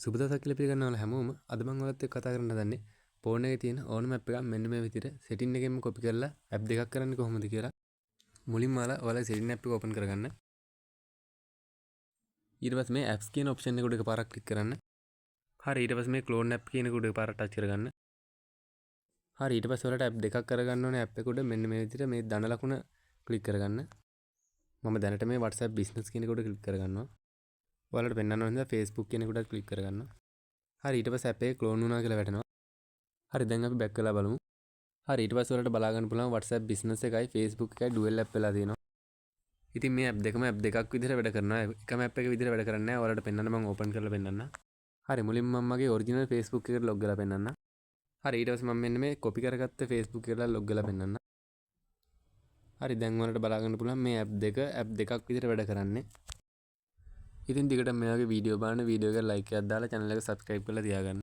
සුබ දවසක් කියලා පිළිගන්නවා හැමෝම. අද මම ඔයත් එක්ක කතා කරන්න හදන්නේ ෆෝන් එකේ තියෙන ඕනම ඇප් එකක් මෙන්න මේ විදිහට සෙටින් එකෙන්ම කොපි කරලා ඇප් දෙකක් කරන්නේ කොහොමද කියලා. මුලින්ම ඔයාලා සෙටින් ඇප් එක ඕපන් කරගන්න. ඊට පස්සේ මේ ඇප්ස් කියන ඔප්ෂන් එක උඩ එකපාරක් ක්ලික් කරන්න. හරි ඊට පස්සේ මේ ක්ලෝන් ඇප් කියන එක උඩ එකපාරක් ටච් කරගන්න. හරි ඊට පස්සේ ඔයාලට ඇප් දෙකක් කරගන්න ඕනේ ඇප් එක උඩ මෙන්න මේ විදිහට මේ ධන ලකුණ ක්ලික් කරගන්න. මම දැනට මේ WhatsApp business කියන එක උඩ ක්ලික් කරගන්නවා. ඔයාලට පෙන්වන්න ඕනේ නිසා Facebook කියන එක උඩ ක්ලික් කරගන්න. හරි ඊට පස්සේ ඇප් එක ක්ලෝන් වුණා කියලා වැටෙනවා. හරි දැන් අපි බැක් කරලා බලමු. හරි ඊට පස්සේ ඔයාලට බලා ගන්න පුළුවන් WhatsApp business එකයි Facebook එකයි dual app වෙලා තියෙනවා. ඉතින් මේ ඇප් දෙකම ඇප් දෙකක් විදිහට වැඩ කරනවා. එකම ඇප් එක විදිහට වැඩ කරන්නේ නැහැ. ඔයාලට පෙන්වන්න මම ඕපන් කරලා පෙන්වන්න. හරි මුලින්ම මම මගේ ඔරිජිනල් Facebook එකට ලොග් කරලා පෙන්වන්න. හරි ඊට පස්සේ මම මෙන්න මේ කොපි කරගත්ත Facebook එකට ලොග් කරලා පෙන්වන්න. හරි දැන් ඔයාලට බලා ගන්න පුළුවන් මේ ඇප් දෙකක් විදිහට වැඩ කරන්නේ. ඉතින් දිගට මේ වගේ වීඩියෝ බලන්න වීඩියෝ එකට ලයික් එකක් දාලා channel එක subscribe කරලා තියාගන්න.